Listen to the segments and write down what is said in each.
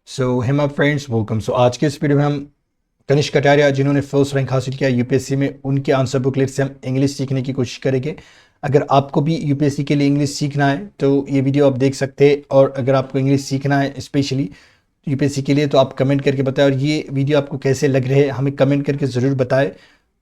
सो Hema friends welcome. सो आज के इस वीडियो में हम कनिष्क कटारिया जिन्होंने फर्स्ट रैंक हासिल किया यूपीएससी में, उनके आंसर बुकलेट से हम इंग्लिश सीखने की कोशिश करेंगे। अगर आपको भी यूपीएससी के लिए इंग्लिश सीखना है तो ये वीडियो आप देख सकते हैं, और अगर आपको इंग्लिश सीखना है स्पेशली यूपीएससी के लिए तो आप कमेंट करके बताएं, और ये वीडियो आपको कैसे लग रहे हैं हमें कमेंट करके ज़रूर बताएं।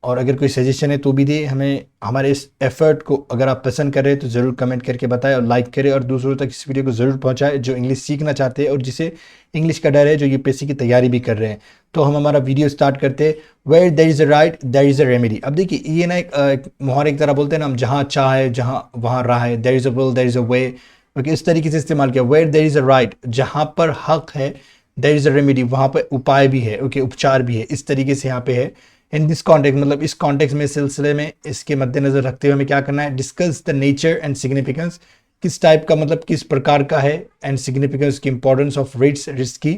और अगर कोई सजेशन है तो भी दे हमें, हमारे इस एफर्ट को अगर आप पसंद कर रहे हैं तो ज़रूर कमेंट करके बताएं और लाइक करें, और दूसरों तक इस वीडियो को ज़रूर पहुंचाएं जो इंग्लिश सीखना चाहते हैं और जिसे इंग्लिश का डर है, जो यूपीएससी की तैयारी भी कर रहे हैं। तो हम हमारा वीडियो स्टार्ट करते हैं। Where there is a right there is a remedy. अब देखिए ये ना एक मुहावरे की तरह बोलते हैं ना हम, जहाँ चाह है जहाँ वहाँ राह है, there is a will there is a way. Okay, इस तरीके से इस्तेमाल किया। Where there is a right, जहाँ पर हक है, देयर इज़ अ रेमेडी, वहाँ पर उपाय भी है। ओके, उपचार भी है। इस तरीके से यहाँ पे है। इन दिस कॉन्टेक्स्ट, मतलब इस कॉन्टेक्स्ट में, सिलसिले में, इसके मद्देनजर रखते हुए हमें क्या करना है, discuss the nature and significance. किस टाइप का, मतलब किस प्रकार का है, एंड सिग्निफिकेंस की इंपॉर्टेंस ऑफ रिट्स, रिट्स की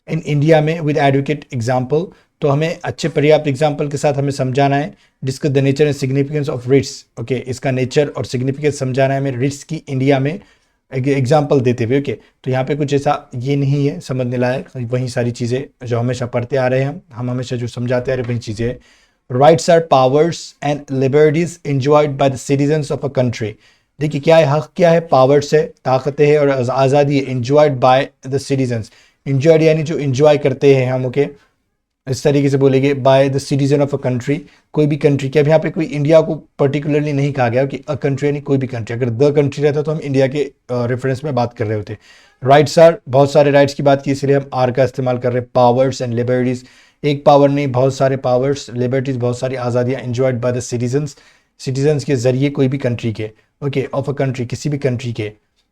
इन इंडिया में विद एडवोकेट एग्जाम्पल। तो हमें अच्छे पर्याप्त एग्जाम्पल के साथ हमें समझाना है। Discuss the nature and significance of writs. Okay, इसका नेचर और सिग्निफिकेंस समझाना है हमें रिट्स की इंडिया में एग्जाम्पल देते हुए। ओके, तो यहाँ पे कुछ ऐसा ये नहीं है समझने लायक, वही सारी चीज़ें जो हमेशा पढ़ते आ रहे हैं हम हमेशा जो समझाते आ रहे हैं वही चीज़ें। Rights are powers and liberties enjoyed by the citizens of a country. देखिए क्या है, हक क्या है, पावर्स है, ताकतें हैं, और आज़ादी है। Enjoyed by the citizens, enjoyed यानी जो एंजॉय करते हैं हम। ओके, इस तरीके से बोलेंगे by the citizen of a country, कोई भी कंट्री के। अब यहाँ पे कोई इंडिया को पर्टिकुलरली नहीं कहा गया कि अ कंट्री यानी कोई भी कंट्री। अगर द कंट्री रहता तो हम इंडिया के रेफरेंस में बात कर रहे होते। राइट्स आर, बहुत सारे राइट्स की बात की इसलिए हम आर का इस्तेमाल कर रहे हैं। पावर्स एंड लिबर्टीज, एक पावर नहीं बहुत सारे पावर्स, लिबर्टीज बहुत सारी आज़ादियाँ, enjoyed by the citizens, citizens के जरिए कोई भी कंट्री के। ओके, ऑफ अ कंट्री, किसी भी कंट्री के।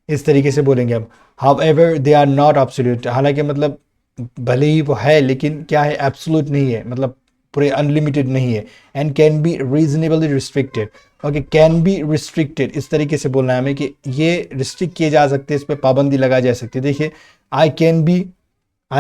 इस तरीके से बोलेंगे हम। However they are not absolute, हालांकि मतलब भले ही वो है लेकिन क्या है, एब्सोल्यूट नहीं है, मतलब पूरे अनलिमिटेड नहीं है। And can be reasonably restricted. Okay, can be restricted, इस तरीके से बोलना है हमें कि ये रिस्ट्रिक्ट किए जा सकते हैं, इस पर पाबंदी लगाई जा सकती है। देखिए आई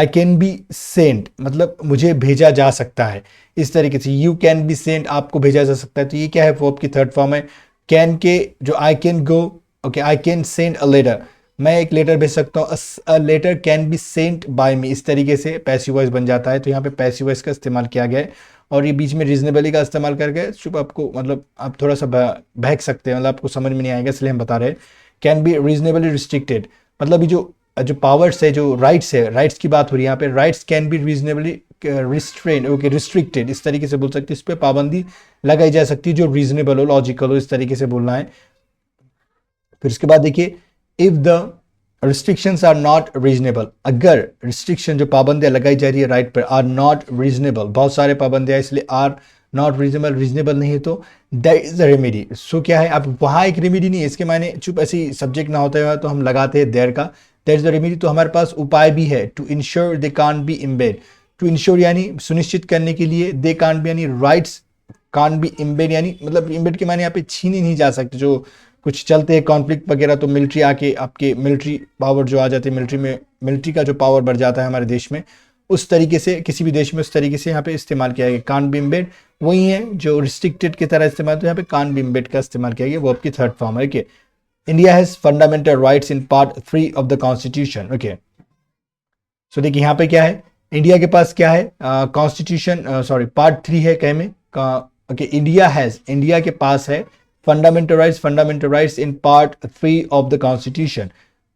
कैन बी सेंट, मतलब मुझे भेजा जा सकता है। इस तरीके से यू कैन बी सेंट, आपको भेजा जा सकता है। तो ये क्या है, वर्ब की थर्ड फॉर्म है। कैन के जो I can go, okay, I can send a letter, मैं एक लेटर भेज सकता हूँ। A letter can be sent by me, इस तरीके से पैसिव वॉइस बन जाता है। तो यहाँ पे पैसिव वॉइस का इस्तेमाल किया गया है, और ये बीच में रीजनेबली का इस्तेमाल करके चुप, आपको मतलब आप थोड़ा सा बहक सकते हैं, मतलब आपको समझ में नहीं आएगा, इसलिए हम बता रहे हैं। कैन बी रीजनेबली रिस्ट्रिक्टेड, मतलब ये जो जो पावर्स है, जो राइट्स है, राइट्स की बात हो रही है यहाँ पे। Rights can be reasonably restrain, okay, restricted, इस तरीके से बोल सकते हैं। इस पर पाबंदी लगाई जा सकती है जो रीजनेबल हो, लॉजिकल हो, इस तरीके से बोलना है। फिर उसके बाद देखिए, if the restrictions are not reasonable, अगर रिस्ट्रिक्शन जो पाबंदियां लगाई जा रही है राइट पर आर नॉट रीजनेबल, बहुत सारे पाबंदियां इसलिए आर नॉट रीजनेबल, रीजनेबल नहीं है, तो देयर इज अ रेमेडी। सो क्या है, अब वहाँ एक रेमेडी नहीं है, इसके मायने चुप ऐसी सब्जेक्ट ना होता है तो हम लगाते हैं देयर का, देयर इज अ रेमेडी। तो हमारे पास उपाय भी है। To ensure they can't be embed, to ensure यानी सुनिश्चित करने के लिए, दे कांट बी यानी राइट्स कांट बी इम्बेड, यानी मतलब इम्बेड के माने यहाँ पे छीने नहीं जा सकते। जो कुछ चलते हैं कॉन्फ्लिक्ट वगैरह तो मिलिट्री आके, आपके मिलिट्री पावर जो आ जाती है, मिलिट्री में मिलिट्री का जो पावर बढ़ जाता है हमारे देश में, उस तरीके से किसी भी देश में उस तरीके से यहाँ पे इस्तेमाल किया गया। कान बी इम्बेड वही है जो रिस्ट्रिक्टेड की तरह इस्तेमाल, तो यहाँ पे कान बी इम्बेड का इस्तेमाल किया गया, वो आपकी थर्ड फॉर्म है। Okay, India has fundamental rights in part 3 of the constitution. Okay, so देखिए यहाँ पे क्या है, इंडिया के पास क्या है, कॉन्स्टिट्यूशन, सॉरी पार्ट 3 है कह में। ओके, इंडिया हैज, इंडिया के पास है fundamental rights in part 3 of the constitution.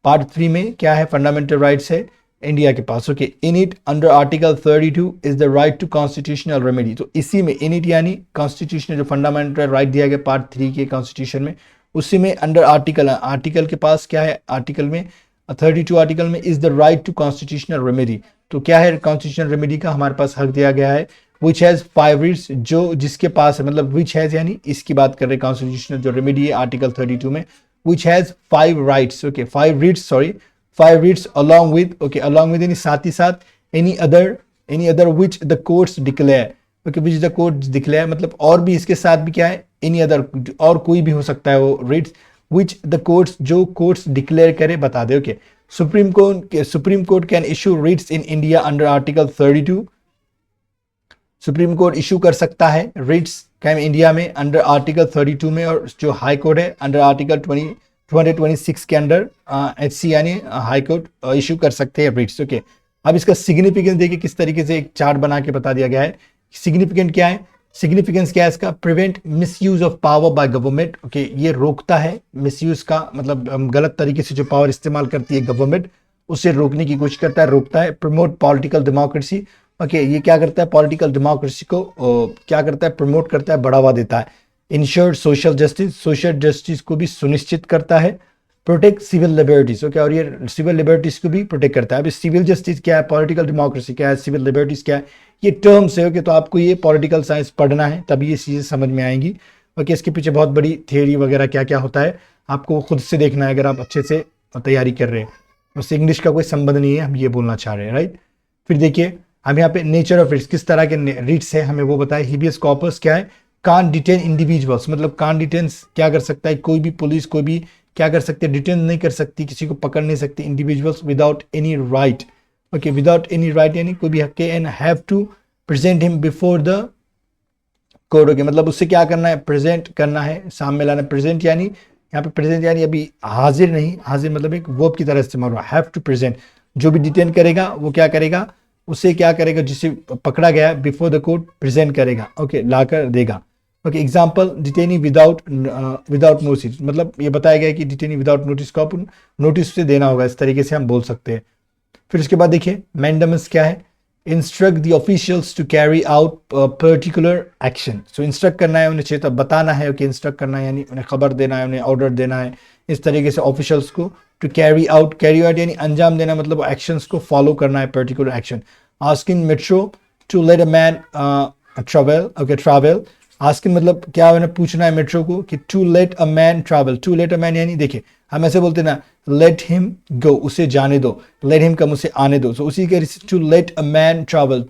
Part 3 में क्या है, फंडामेंटल राइट्स है इंडिया के पास। Okay, in it under article 32 is the right to constitutional remedy. तो इसी में इन इट यानी कॉन्स्टिट्यूशन जो फंडामेंटल राइट दिया गया पार्ट 3 के कॉन्स्टिट्यूशन में, उसी में अंडर आर्टिकल, आर्टिकल के पास क्या है, आर्टिकल में 32 आर्टिकल में is the right to constitutional remedy. तो क्या है, कॉन्स्टिट्यूशनल रेमेडी का हमारे पास हक दिया गया है। विच हैज 5 रीड्स, जो जिसके पास है, मतलब विच हैज यानी इसकी बात कर रहे हैं कॉन्स्टिट्यूशनल जो रेमेडी है आर्टिकल 32 में, which has 5 rights. Okay, 5 reads, sorry 5 reads along with, okay, along with यानी साथ ही साथ, any other which the courts declare. Okay, which the courts declare मतलब और भी इसके साथ भी क्या है, एनी अदर, और कोई भी हो सकता है वो रीड्स, विच द कोर्ट्स, जो कोर्ट्स डिक्लेयर करे बता दे। Okay, supreme court can issue writs in India under article 32। Supreme court issue कर सकता है रिट्स कैम इंडिया में अंडर आर्टिकल 32 में, और जो हाई कोर्ट है अंडर आर्टिकल 226 के अंडर एचसी यानी हाई कोर्ट इशू कर सकते हैं रिट्स। ओके, अब इसका सिग्निफिकेंस देखिए किस तरीके से एक चार्ट बना के बता दिया गया है। सिग्निफिकेंट क्या है, सिग्निफिकेंस क्या है इसका, prevent misuse of power by government. Okay, ये रोकता है मिसयूज का, मतलब गलत तरीके से जो पावर इस्तेमाल करती है गवर्नमेंट उसे रोकने की कोशिश करता है, रोकता है। Promote political democracy. ओके, ये क्या करता है, पॉलिटिकल डेमोक्रेसी को क्या करता है, प्रमोट करता है, बढ़ावा देता है। Ensure social justice, social justice को भी सुनिश्चित करता है। Protect civil liberties. ओके, और ये सिविल लिबर्टीज को भी प्रोटेक्ट करता है। अभी सिविल जस्टिस क्या है, पॉलिटिकल डेमोक्रेसी क्या है, सिविल लिबर्टीज क्या है, ये टर्म्स है। ओके, तो आपको ये पॉलिटिकल साइंस पढ़ना है तभी ये चीज़ें समझ में आएंगी। ओके, इसके पीछे बहुत बड़ी थियोरी वगैरह क्या क्या होता है आपको खुद से देखना है अगर आप अच्छे से तैयारी कर रहे हैं। उससे इंग्लिश का कोई संबंध नहीं है, हम ये बोलना चाह रहे हैं, राइट। फिर देखिए हम यहाँ पे नेचर ऑफ रिट्स, किस तरह के रिट्स है हमें वो बताए। हिबियस कॉर्पस क्या है, कान डिटेन इंडिविजुअल्स, मतलब कान डिटेन क्या कर सकता है, कोई भी पुलिस कोई भी क्या कर सकते हैं, डिटेन नहीं कर सकती, किसी को पकड़ नहीं सकती individuals without any right. Okay, without any right यानी कोई भी हक के, and have to present him before the court. Okay, मतलब उससे क्या करना है, प्रेजेंट करना है, सामने लाना। प्रेजेंट यानी यहाँ पे प्रेजेंट यानी अभी हाजिर नहीं, हाजिर मतलब एक वर्ब की तरह इस्तेमाल हुआ, हैव टू प्रेजेंट। जो भी डिटेन करेगा वो क्या करेगा, उसे क्या करेगा, जिसे पकड़ा गया बिफोर द कोर्ट प्रेजेंट करेगा। ओके, लाकर देगा। Okay, example detainee without notice, मतलब ये बताया गया कि डिटेनी विदाउट नोटिस को आप नोटिस से देना होगा, इस तरीके से हम बोल सकते हैं। फिर उसके बाद देखिए मैंडेमस क्या है, instruct the officials to carry out particular action. So instruct करना है उन्हें, चेता बताना है। ओके, इंस्ट्रक्ट करना है यानी उन्हें खबर देना है, उन्हें ऑर्डर देना है, इस तरीके से ऑफिशियल्स को। टू कैरी आउट यानी अंजाम देना, मतलब एक्शंस को फॉलो करना है, particular action. Asking metro to let a man travel. Okay, travel asking मतलब क्या है ना, पूछना है मेट्रो को कि to let a man travel. To let a man यानी देखिए हम ऐसे बोलते हैं ना, लेट हिम गो, उसे जाने दो, लेट हिम कम, उसे आने दो। सो उसी के to let a man travel,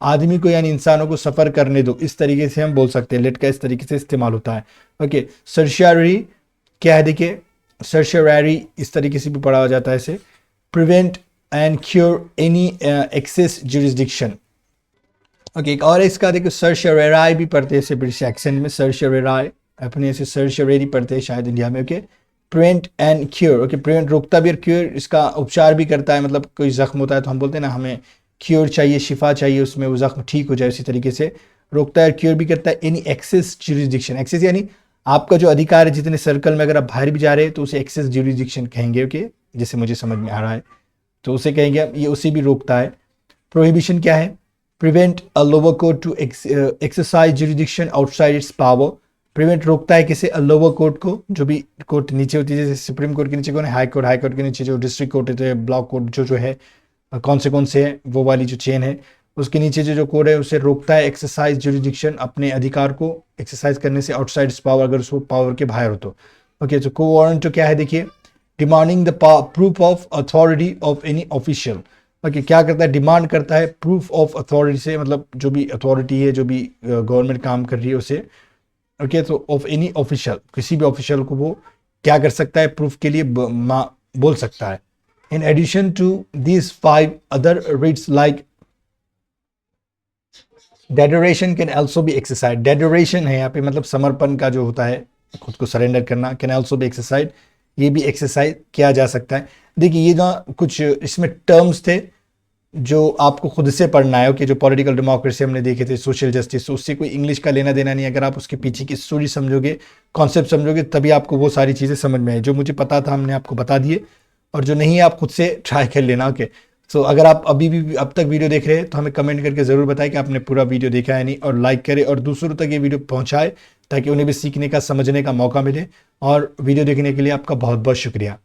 आदमी को यानी इंसानों को सफर करने दो, इस तरीके से हम बोल सकते हैं। लेट का इस तरीके से इस्तेमाल होता है। ओके, सर्शियरी क्या है, देखिए सर्शियरी इस तरीके से भी पढ़ा जाता है इसे। Prevent and cure any excess jurisdiction. Okay, एक और इसका देखो सर्शियरी भी पढ़ते हैं इसे ब्रिटिश एक्सेंट में, सर्शियरी अपने ऐसे सर्शियरी पढ़ते हैं शायद इंडिया में। Okay, prevent and cure. Okay, prevent रोकता भी और क्योर इसका उपचार भी करता है, मतलब कोई जख्म होता है तो हम बोलते हैं ना हमें क्योर चाहिए, शिफा चाहिए, उसमें वो जख्म ठीक हो जाए, उसी तरीके से रोकता है और क्योर भी करता है। एनी एक्सेस ज्यूरिसडिक्शन, एक्सेस यानी आपका जो अधिकार है, जितने सर्कल में अगर आप बाहर भी जा रहे हैं तो उसे एक्सेस ज्यूरिसडिक्शन कहेंगे। ओके, जैसे मुझे समझ में आ रहा है तो उसे कहेंगे, ये उसे भी रोकता है। प्रोहिबिशन क्या है, prevent a lower court to exercise jurisdiction outside its power. Prevent रोकता है किसे, अ लोअर कोर्ट को, जो भी कोर्ट नीचे होती है, जैसे सुप्रीम कोर्ट के नीचे कौन है, हाई कोर्ट, हाई कोर्ट के नीचे जो डिस्ट्रिक्ट कोर्ट होते हैं, ब्लॉक कोर्ट जो है कौन से है, वो वाली जो चेन है, उसके नीचे जो कोड है उसे रोकता है एक्सरसाइज ज्यूरिसडिक्शन, अपने अधिकार को एक्सरसाइज करने से आउटसाइड पावर, अगर उसको पावर के बाहर हो तो। ओके, तो को वारंट तो क्या है, देखिए demanding the proof of authority of any official. Okay, क्या करता है, डिमांड करता है प्रूफ ऑफ अथॉरिटी से, मतलब जो भी अथॉरिटी है, जो भी गवर्नमेंट काम कर रही है उसे। ओके, तो ऑफ एनी ऑफिशियल, किसी भी ऑफिशियल को वो क्या कर सकता है, प्रूफ के लिए बोल सकता है। In addition to these 5 other writs like deduration can also be exercised. Deduration है यहाँ पे, मतलब समर्पण का जो होता है, खुद को सरेंडर करना, can also be exercised, ये भी एक्सरसाइज किया जा सकता है। देखिए ये ना कुछ इसमें टर्म्स थे जो आपको खुद से पढ़ना है। ओके, जो पॉलिटिकल डेमोक्रेसी हमने देखे थे, सोशल जस्टिस, उससे कोई इंग्लिश का लेना देना नहीं। अगर आप उसके पीछे की स्टोरी समझोगे, कॉन्सेप्ट समझोगे, तभी आपको वो सारी चीज़ें समझ में आए। जो मुझे पता था हमने आपको बता दिए, और जो नहीं है आप खुद से ट्राई कर लेना। ओके, सो अगर आप अभी भी अब तक वीडियो देख रहे हैं तो हमें कमेंट करके ज़रूर बताएं कि आपने पूरा वीडियो देखा है नहीं, और लाइक करें और दूसरों तक ये वीडियो पहुंचाए ताकि उन्हें भी सीखने का, समझने का मौका मिले। और वीडियो देखने के लिए आपका बहुत बहुत शुक्रिया।